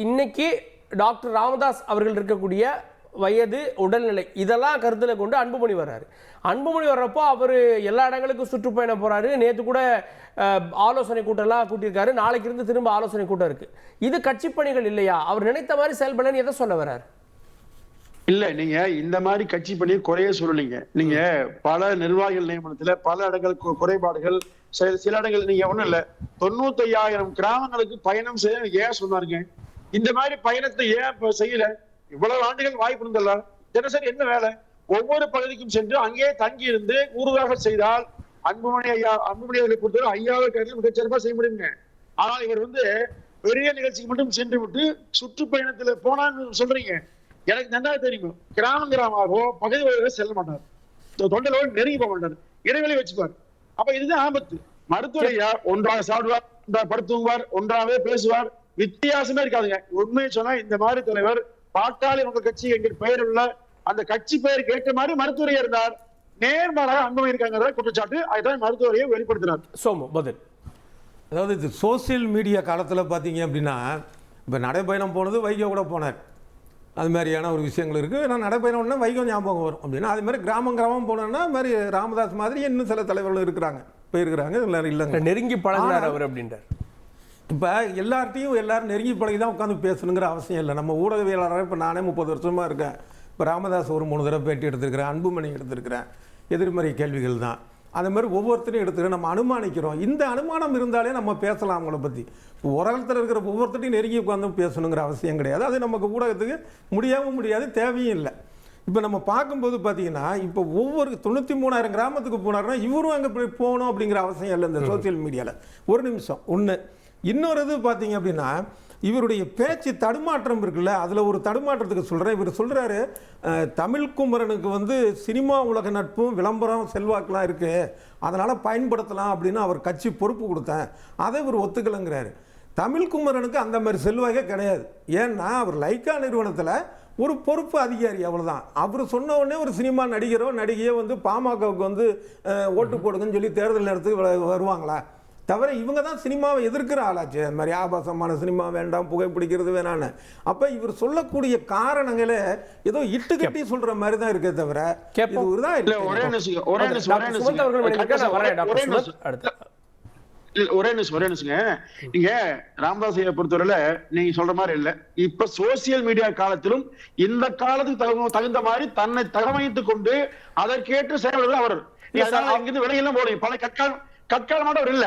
இன்னைக்கு டாக்டர் ராமதாஸ் அவர்கள் இருக்கக்கூடிய வயது, உடல்நிலை இதெல்லாம் கருத்தில் கொண்டு அன்புமணி வர்றாரு. அன்புமணி வர்றப்போ அவர் எல்லா இடங்களுக்கும் சுற்றுப்பயணம் போகிறாரு. நேற்று கூட ஆலோசனை கூட்டம்லாம் கூட்டியிருக்காரு. நாளைக்கு இருந்து திரும்ப ஆலோசனை கூட்டம் இருக்குது. இது கட்சி பணிகள் இல்லையா? அவர் நினைத்த மாதிரி செயல்படன்னு எதை சொல்ல வர்றாரு? இல்ல, நீங்க இந்த மாதிரி கட்சி பண்ணி குறைய சொல்லலீங்க. நீங்க பல நிர்வாகிகள் நியமனத்துல பல இடங்களுக்கு குறைபாடுகள், சில இடங்கள் நீங்க ஒண்ணும் இல்ல 95,000 கிராமங்களுக்கு பயணம் செய்ய ஏன் சொன்னாருங்க? இந்த மாதிரி பயணத்தை ஏன் செய்யல? இவ்வளவு ஆண்டுகள் வாய்ப்பு இருந்தல்ல. தினசரி என்ன வேலை? ஒவ்வொரு பகுதிக்கும் சென்று அங்கேயே தங்கி இருந்து ஊர்வலாக செய்தால் அன்புமணி அவர்களை பொறுத்தவரை ஐயாவை கருத்தில் மிகச்சிறப்பா செய்ய முடியுங்க. ஆனால் இவர் பெரிய நிகழ்ச்சிக்கு மட்டும் சென்று விட்டு சுற்றுப்பயணத்துல போனான்னு சொல்றீங்க. எனக்கு நன்றா தெரியும். கிராமமாகவோ பகுதி வழியாக செல்ல மாட்டார், தொண்டலோடு நெருங்கி போக மாட்டார், இடைவெளி வச்சுப்பார். அப்ப இதுதான் ஆபத்து. மருத்துவரையா ஒன்றாக சாப்பிடுவார், ஒன்றாக படுத்துவார், ஒன்றாவே பேசுவார், வித்தியாசமே இருக்காதுங்க. உண்மையை சொன்னா இந்த மாதிரி தலைவர் பாட்டாளி மக்கள் கட்சி என்கிற பெயர் உள்ள அந்த கட்சி பெயருக்கு ஏற்ற மாதிரி மருத்துவரையா இருந்தார். நேர்மாறாக அன்புமணி இருக்காங்க குற்றச்சாட்டு. அதுதான் மருத்துவரையை வெளிப்படுத்தினார். சோமு பதில். அதாவது இது சோசியல் மீடியா காலத்தில் பார்த்தீங்க அப்படின்னா, இப்போ நடைப்பயணம் போனது வைகோ கூட போனார், அது மாதிரியான ஒரு விஷயங்கள் இருக்குது. நான் நடைப்பயணம்னா வைகோ ஞாபகம் வரும் அப்படின்னா, அது மாதிரி கிராமம் போனோன்னா அது மாதிரி ராமதாஸ் மாதிரி இன்னும் சில தலைவர்கள் இருக்கிறாங்க, போயிருக்கிறாங்க. எல்லாரும் இல்லைங்க, நெருங்கி பழகினார் அவர் அப்படின்றார். இப்போ எல்லாரும் நெருங்கி பழகி தான் உட்காந்து பேசணுங்கிற அவசியம் இல்லை. நம்ம ஊடகவியலாளராக இப்போ நானே 30 வருஷமாக இருக்கேன். இப்போ ராமதாஸ் ஒரு 3 தடவை பேட்டி எடுத்துருக்கிறேன், அன்புமணி எடுத்துருக்கிறேன். எதிர்மறை கேள்விகள் தான் அந்த மாதிரி ஒவ்வொருத்தரையும் எடுத்துக்கிறேன். நம்ம அனுமானிக்கிறோம். இந்த அனுமானம் இருந்தாலே நம்ம பேசலாம் அவங்கள பற்றி. இப்போ உலகத்தில் இருக்கிற ஒவ்வொருத்தரையும் நெருங்கி உட்காந்து பேசணுங்கிற அவசியம் கிடையாது. அது நமக்கு ஊடகத்துக்கு முடியாது, தேவையும் இல்லை. இப்போ நம்ம பார்க்கும்போது பார்த்தீங்கன்னா, இப்போ ஒவ்வொரு 93,000 கிராமத்துக்கு போனார்னா இவரும் அங்கே போய் போகணும் அப்படிங்கிற அவசியம் இல்லை இந்த சோசியல் மீடியாவில். ஒரு நிமிஷம் ஒன்று. இன்னொரு இது பார்த்தீங்க அப்படின்னா, இவருடைய பேச்சு தடுமாற்றம் இருக்குல்ல, அதில் ஒரு தடுமாற்றத்துக்கு சொல்கிறேன். இவர் சொல்கிறாரு, தமிழ் குமரனுக்கு சினிமா உலக நட்பும் விளம்பரம் செல்வாக்கெலாம் இருக்குது, அதனால் பயன்படுத்தலாம் அப்படின்னு அவர் கட்சி பொறுப்பு கொடுத்தேன், அதை இவர் ஒத்துக்கலைங்கிறாரு. தமிழ் குமரனுக்கு அந்த மாதிரி செல்வாக்கே கிடையாது. ஏன்னா அவர் லைக்கா நிறுவனத்தில் ஒரு பொறுப்பு அதிகாரி, அவ்வளோதான். அவர் சொன்ன உடனே ஒரு சினிமா நடிகையோ பாமகவுக்கு ஓட்டு போடுங்கன்னு சொல்லி தேர்தல் நேரத்துக்கு வருவாங்களா? தவிர இவங்க தான் சினிமாவை எதிர்க்கிற ஆளாச்சு. அந்த மாதிரி ஆபாசமான சினிமா வேண்டாம், புகைப்பிடிக்கிறது வேணான்னு. அப்போ இவர் சொல்லக்கூடிய காரணங்களே ஏதோ இட்டு கட்டி சொல்ற மாதிரி தான் இருக்கே தவிர ஒரே நிமிஷங்க. நீங்க ராமதாஸ் பொறுத்தவரையில நீங்க சொல்ற மாதிரி இல்ல. இப்ப சோசியல் மீடியா காலத்திலும் இந்த காலத்துக்கு தகுந்த மாதிரி தன்னை தகவமைத்துக் கொண்டு அதற்கேற்று செயல்படுவது அவர். இங்கிருந்து விலையெல்லாம் போடுங்க. பல கற்காலமாக அவர் இல்ல.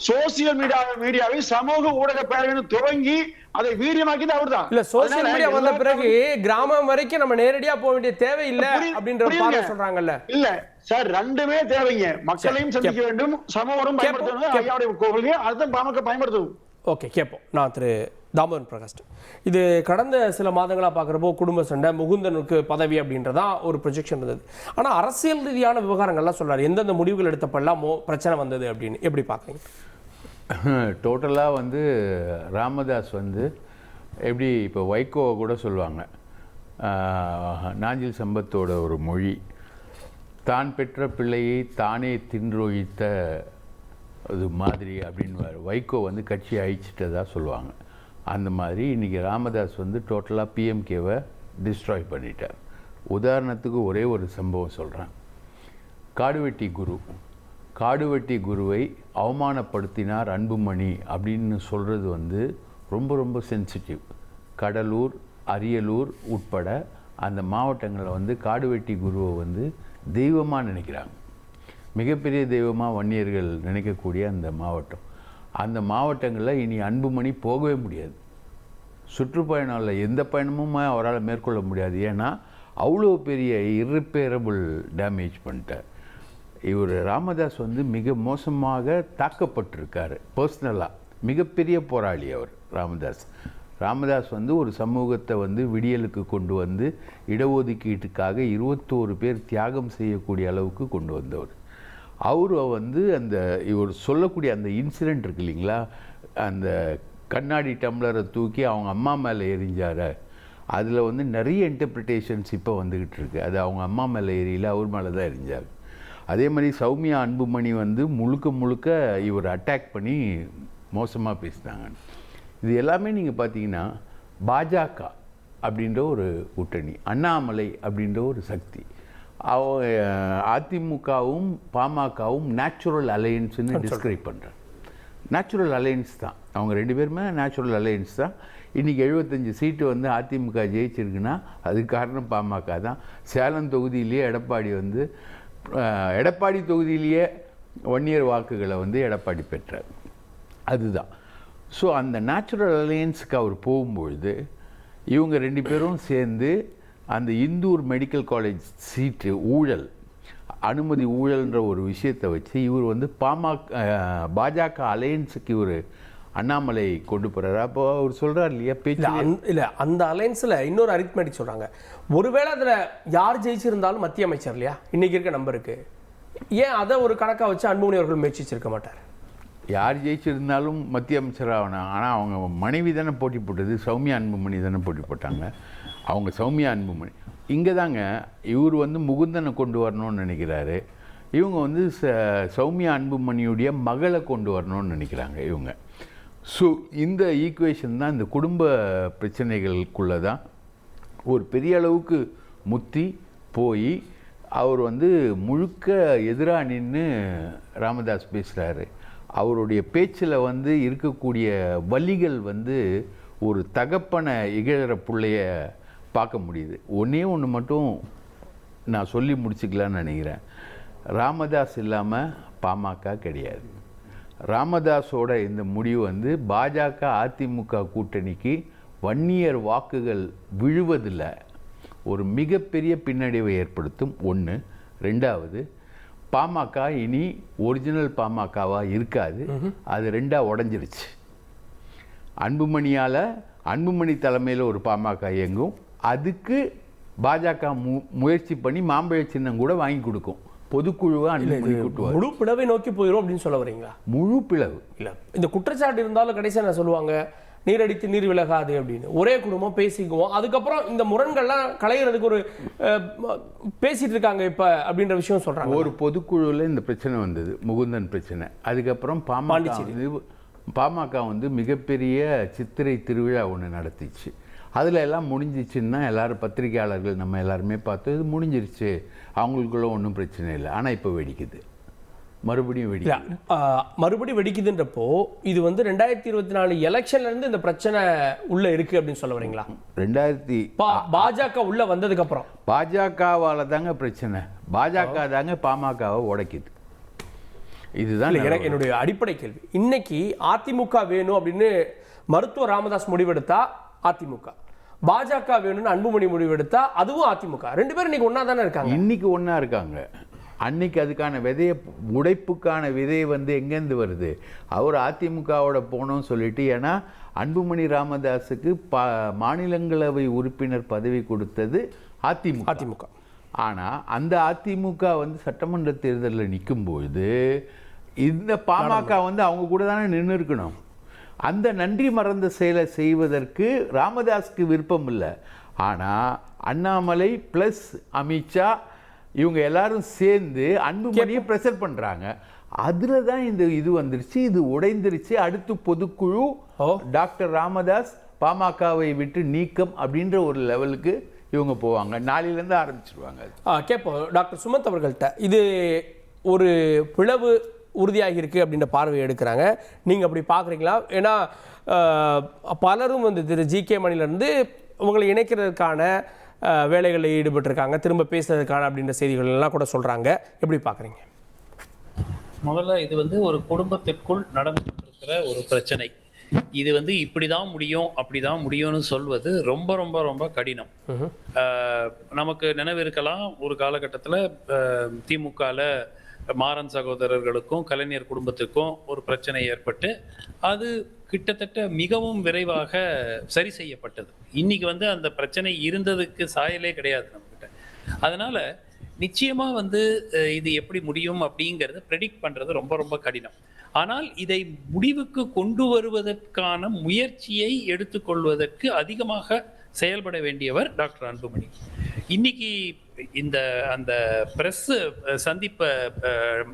சோசியல் மீடியாவை சமூக ஊடக பேரவை துவங்கி அதை வீரியமாக்கிது அவர் தான். இல்ல, சோசியல் மீடியா வந்த பிறகு கிராமம் வரைக்கும் நம்ம நேரடியா போக வேண்டிய தேவை இல்ல அப்படின்ற பார்வை சொல்றாங்கல்ல. இல்ல சார், ரெண்டுமே தேவைங்க. மக்களையும் சந்திக்க வேண்டும், சமூகம் பயன்படுத்தணும். ஐயாவுடைய கொள்கை அதுதான் பாமக பயன்படுத்தும். ஓகே, கேட்போம். நான் திரு தாமோதரன் பிரகாஷ், இது கடந்த சில மாதங்களாக பார்க்குறப்போ குடும்ப சண்டை, முகுந்தனுக்கு பதவி அப்படின்றதான் ஒரு ப்ரொஜெக்ஷன் இருந்தது. ஆனால் அரசியல் ரீதியான விவகாரங்கள்லாம் சொல்கிறார், எந்தெந்த முடிவுகள் எடுத்தப்பெல்லாம் பிரச்சனை வந்தது அப்படின்னு எப்படி பார்க்குறீங்க? டோட்டலாக ராமதாஸ் எப்படி இப்போ வைகோ கூட சொல்லுவாங்க, நாஞ்சில் சம்பத்தோட ஒரு மொழி, தான் பெற்ற பிள்ளையை தானே தின்றொழித்த அது மாதிரி அப்படின்னு வைகோ கட்சி அழிச்சிட்டதா சொல்லுவாங்க. அந்த மாதிரி இன்றைக்கி ராமதாஸ் டோட்டலாக பிஎம்கேவை டிஸ்ட்ராய் பண்ணிட்டார். உதாரணத்துக்கு ஒரே ஒரு சம்பவம் சொல்கிறேன். காடுவெட்டி குருவை அவமானப்படுத்தினார் அன்புமணி அப்படின்னு சொல்கிறது ரொம்ப ரொம்ப சென்சிட்டிவ். கடலூர், அரியலூர் உட்பட அந்த மாவட்டங்களில் காடுவெட்டி குருவை தெய்வமாக நினைக்கிறாங்க. மிகப்பெரிய தெய்வமாக வன்னியர்கள் நினைக்கக்கூடிய அந்த மாவட்டங்களில் இனி அன்புமணி போகவே முடியாது. சுற்றுப்பயணம் இல்லை, எந்த பயணமும் அவரால் மேற்கொள்ள முடியாது. ஏன்னா அவ்வளோ பெரிய இர்ரிப்பேரபிள் டேமேஜ் பண்ணிட்டார். இவர் ராமதாஸ் மிக மோசமாக தாக்கப்பட்டிருக்காரு பர்சனலாக. மிகப்பெரிய போராளி அவர் ராமதாஸ் ஒரு சமூகத்தை விடியலுக்கு கொண்டு இடஒதுக்கீட்டுக்காக 21 பேர் தியாகம் செய்யக்கூடிய அளவுக்கு கொண்டு வந்தவர். அவர் அந்த இவர் சொல்லக்கூடிய அந்த இன்சிடெண்ட் இருக்கு இல்லைங்களா, அந்த கண்ணாடி டம்ளரை தூக்கி அவங்க அம்மா மேலே எரிஞ்சார், அதில் நிறைய இன்டர்பிரிட்டேஷன்ஸ் இப்போ வந்துக்கிட்டு இருக்கு. அது அவங்க அம்மா மேலே எரியல, அவர் மேலே தான் எரிஞ்சார். அதே மாதிரி சௌமியா அன்புமணி முழுக்க இவர் அட்டாக் பண்ணி மோசமாக பேசினாங்க. இது எல்லாமே நீங்கள் பார்த்தீங்கன்னா பாஜக அப்படின்ற ஒரு கூட்டணி, அண்ணாமலை அப்படின்ற ஒரு சக்தி, அதிமுகவும் பாமகவும் நேச்சுரல் அலையன்ஸ்னு டிஸ்கிரைப் பண்ணுறாங்க. நேச்சுரல் அலையன்ஸ் தான், அவங்க 2 பேருமே நேச்சுரல் அலையன்ஸ் தான். இன்றைக்கி 75 சீட்டு வந்து அதிமுக ஜெயிச்சிருக்குன்னா அதுக்கு காரணம் பாமக தான். சேலம் தொகுதியிலேயே எடப்பாடி தொகுதியிலேயே வன்னியர் வாக்குகளை வந்து எடப்பாடி பெற்றார். அதுதான். ஸோ அந்த நேச்சுரல் அலையன்ஸுக்கு அவர் போகும்பொழுது இவங்க 2 பேரும் சேர்ந்து அந்த இந்தூர் மெடிக்கல் காலேஜ் சீட்டு ஊழல், அனுமதி ஊழல்ன்ற ஒரு விஷயத்தை வச்சு இவர் வந்து பாஜக அலையன்ஸுக்கு இவர் அண்ணாமலை கொண்டு போகிறார். அப்போ அவர் சொல்கிறார் இல்லையா, பேச்சு இல்லை அந்த அலையன்ஸில் இன்னொரு அரித்மெட்டிக் சொல்கிறாங்க. ஒருவேளை அதில் யார் ஜெயிச்சிருந்தாலும் மத்திய அமைச்சர் இல்லையா இன்றைக்கி இருக்க நம்பருக்கு, ஏன் அதை ஒரு கணக்காக வச்சு அன்புமணி அவர்கள் முயற்சிச்சிருக்க மாட்டார்? யார் ஜெயிச்சிருந்தாலும் மத்திய அமைச்சர் ஆகணும். ஆனால் அவங்க மனைவி தானே போட்டி போட்டது, சௌமியா அன்புமணி தானே போட்டி போட்டாங்க. அவங்க சௌமியா அன்புமணி இங்கே தாங்க இவர் வந்து முகுந்தனை கொண்டு வரணும்னு நினைக்கிறாரு. இவங்க வந்து சௌமியா அன்புமணியுடைய மகளை கொண்டு வரணும்னு நினைக்கிறாங்க இவங்க. ஸோ இந்த ஈக்குவேஷன் தான் இந்த குடும்ப பிரச்சனைகளுக்குள்ளே தான் ஒரு பெரிய அளவுக்கு முத்தி போய் அவர் வந்து முழுக்க எதிராக நின்று ராமதாஸ் பேசுகிறாரு. அவருடைய பேச்சில் வந்து இருக்கக்கூடிய வலிகள் வந்து ஒரு தகப்பனை இகழற பிள்ளைய பார்க்க முடியுது. ஒன்றே ஒன்று மட்டும் நான் சொல்லி முடிச்சுக்கலான்னு நினைக்கிறேன். ராமதாஸ் இல்லாமல் பாமக கிடையாது. ராமதாஸோட இந்த முடிவு வந்து பாஜக அதிமுக கூட்டணிக்கு வன்னியர் வாக்குகள் விழுவதில் ஒரு மிகப்பெரிய பின்னடைவை ஏற்படுத்தும். 1. 2வது, பாமக இனி ஒரிஜினல் பாமகவாக இருக்காது. அது 2ஆக உடஞ்சிருச்சு. அன்புமணி தலைமையில் ஒரு பாமக இயங்கும். அதுக்கு பாஜக முயற்சி பண்ணி மாம்பழ சின்னம் கூட வாங்கி கொடுக்கும். பொதுக்குழுவை அன்புமணி கூட்டுவார். முழு பிளவை நோக்கி போயிடும் அப்படின்னு சொல்ல வரீங்களா? முழு பிளவு இல்லை, இந்த குற்றச்சாட்டு இருந்தாலும் கடைசியாக நான் சொல்லுவாங்க நீரடித்து நீர் விலகாது அப்படின்னு. ஒரே குடும்பம் பேசிக்குவோம், அதுக்கப்புறம் இந்த முரண்கள்லாம் களையிறதுக்கு ஒரு பேசிட்டு இருக்காங்க இப்ப அப்படின்ற விஷயம் சொல்றாங்க. ஒரு பொதுக்குழுவில் இந்த பிரச்சனை வந்தது, முகுந்தன் பிரச்சனை. அதுக்கப்புறம் பாமக வந்து மிகப்பெரிய சித்திரை திருவிழா ஒன்று நடத்திச்சு. அதில் எல்லாம் முடிஞ்சிச்சுன்னா எல்லாரும் பத்திரிகையாளர்கள் நம்ம எல்லாருமே பார்த்து இது முடிஞ்சிருச்சு, அவங்களுக்குள்ள ஒன்றும் பிரச்சனை இல்லை. ஆனால் இப்போ வெடிக்குது, மறுபடியும் வெடிக்குதுன்றப்போ இது வந்து 2024 எலெக்ஷன்ல இருந்து இந்த பிரச்சனை உள்ள இருக்கு அப்படின்னு சொல்ல வரீங்களா? பாஜக உள்ள வந்ததுக்கு அப்புறம் பாஜகவால தாங்க பிரச்சனை. பாஜக தாங்க பாமகவை உடைக்குது. இதுதான் என்னுடைய அடிப்படை கேள்வி. இன்னைக்கு அதிமுக வேணும் அப்படின்னு மருத்துவர் ராமதாஸ் முடிவெடுத்தா அதிமுக, பாஜக வேணும்னு அன்புமணி முடிவெடுத்தா அதுவும் அதிமுக. 2 பேரும் இன்னைக்கு ஒன்னா தானே இருக்காங்க. இன்னைக்கு ஒன்னா இருக்காங்க. அன்னைக்கு அதுக்கான விதையை, உடைப்புக்கான விதையை வந்து எங்கேருந்து வருது? அவர் அதிமுகவோட போகணும்னு சொல்லிட்டு, ஏன்னா அன்புமணி ராமதாஸுக்கு மாநிலங்களவை உறுப்பினர் பதவி கொடுத்தது அதிமுக. ஆனால் அந்த அதிமுக வந்து சட்டமன்ற தேர்தலில் நிற்கும்போது இந்த பாமக வந்து அவங்க கூட தானே நின்று இருக்கணும். அந்த நன்றி மறந்த செயலை செய்வதற்கு ராமதாஸுக்கு விருப்பம் இல்லை. ஆனால் அண்ணாமலை ப்ளஸ் அமித்ஷா இவங்க எல்லாரும் சேர்ந்து அன்புமணியை ப்ரெஷர் பண்ணுறாங்க. அதில் தான் இந்த இது வந்துருச்சு, இது உடைந்துருச்சு. அடுத்து பொதுக்குழு, டாக்டர் ராமதாஸ் பாமகவை விட்டு நீக்கம் அப்படின்ற ஒரு லெவலுக்கு இவங்க போவாங்க. நாளையிலேருந்து ஆரம்பிச்சிருவாங்க. கேட்போம் டாக்டர் சுமந்த் அவர்கள்ட்ட. இது ஒரு பிளவு உறுதியாகி இருக்கு அப்படின்ற பார்வை எடுக்கிறாங்க. நீங்கள் அப்படி பார்க்குறீங்களா? ஏன்னா பலரும் வந்து திரு ஜி.கே. மணிலேருந்து உங்களை இணைக்கிறதுக்கான வேலைகளில் ஈடுபட்டிருக்காங்க, திரும்ப பேசுறதுக்கான அப்படின்ற செய்திகள் எல்லாம் கூட சொல்கிறாங்க. எப்படி பார்க்குறீங்க? முதல்ல இது வந்து ஒரு குடும்பத்திற்குள் நடந்துகிட்டு ஒரு பிரச்சனை. இது வந்து இப்படிதான் முடியும் அப்படிதான் முடியும்னு சொல்வது ரொம்ப ரொம்ப ரொம்ப கடினம். நமக்கு நினைவு இருக்கலாம், ஒரு காலகட்டத்தில் திமுகவில் மாறன் சகோதரர்களுக்கும் கலைஞர் குடும்பத்துக்கும் ஒரு பிரச்சனை ஏற்பட்டு அது கிட்டத்தட்ட மிகவும் விரைவாக சரி செய்யப்பட்டது. இன்னைக்கு வந்து அந்த பிரச்சனை இருந்ததுக்கு சாயலே கிடையாது நம்மகிட்ட. அதனால நிச்சயமா வந்து இது எப்படி முடியும் அப்படிங்கிறத ப்ரெடிக்ட் பண்றது ரொம்ப ரொம்ப கடினம். ஆனால் இதை முடிவுக்கு கொண்டு வருவதற்கான முயற்சியை எடுத்துக்கொள்வதற்கு அதிகமாக செயல்பட வேண்டியவர் டாக்டர் அன்புமணி. இன்னைக்கு அந்த பிரஸ் சந்திப்பை,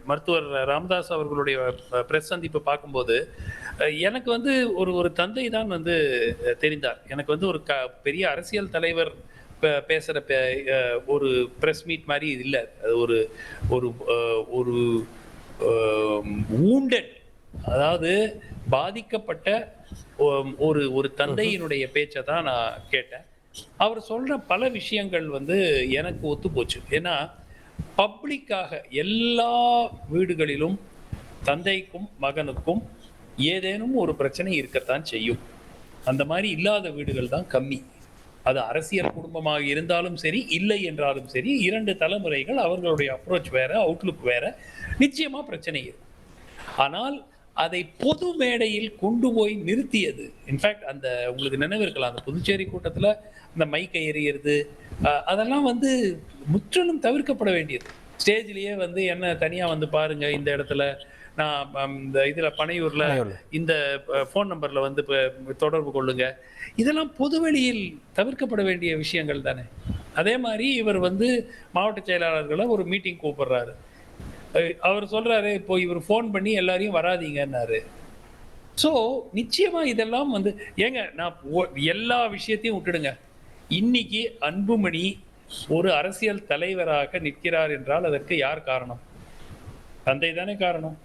மருத்துவர் ராமதாஸ் அவர்களுடைய பிரஸ் சந்திப்பை பார்க்கும்போது எனக்கு வந்து ஒரு தந்தை தான் வந்து தெரிந்தார். எனக்கு வந்து ஒரு பெரிய அரசியல் தலைவர் பேசுற ஒரு பிரஸ் மீட் மாதிரி இது இல்ல. அது ஒரு ஒரு ஒரு wounded, அதாவது பாதிக்கப்பட்ட ஒரு தந்தையினுடைய பேச்சை தான் நான் கேட்டேன். அவர் சொல்ற பல விஷயங்கள் வந்து எனக்கு ஒத்து போச்சு. ஏன்னா பப்ளிக்காக எல்லா வீடுகளிலும் தந்தைக்கும் மகனுக்கும் ஏதேனும் ஒரு பிரச்சனை இருக்கத்தான் செய்யும். அந்த மாதிரி இல்லாத வீடுகள் தான் கம்மி. அது அரசியல் குடும்பமாக இருந்தாலும் சரி, இல்லை என்றாலும் சரி, 2 தலைமுறைகள் அவர்களுடைய அப்ரோச் வேற, அவுட்லுக் வேற, நிச்சயமா பிரச்சனை இருக்கும். ஆனால் அதை பொது மேடையில் கொண்டு போய் நிறுத்தியது, இன்ஃபேக்ட் அந்த உங்களுக்கு நினைவு இருக்கலாம், அந்த புதுச்சேரி கூட்டத்தில் இந்த மைக்கை எறியறது, அதெல்லாம் வந்து முற்றிலும் தவிர்க்கப்பட வேண்டியது. ஸ்டேஜ்லயே வந்து என்ன தனியா வந்து பாருங்க, இந்த இடத்துல நான் இந்த இதுல பனையூர்ல இந்த ஃபோன் நம்பர்ல வந்து தொடர்பு கொள்ளுங்க, இதெல்லாம் பொதுவெளியில் தவிர்க்கப்பட வேண்டிய விஷயங்கள் தானே. அதே மாதிரி இவர் வந்து மாவட்ட செயலாளர்களை ஒரு மீட்டிங் கூப்பிடுறாரு. அவர் சொல்றாரு, இப்போ இவர் ஃபோன் பண்ணி எல்லாரையும் வராதீங்கன்னாரு. ஸோ நிச்சயமா இதெல்லாம் வந்து ஏங்க, நான் எல்லா விஷயத்தையும் விட்டுடுங்க. இன்னைக்கு அன்புமணி ஒரு அரசியல் தலைவராக நிற்கிறார் என்றால் அதற்கு யார் காரணம்? தந்தை தானே காரணம்.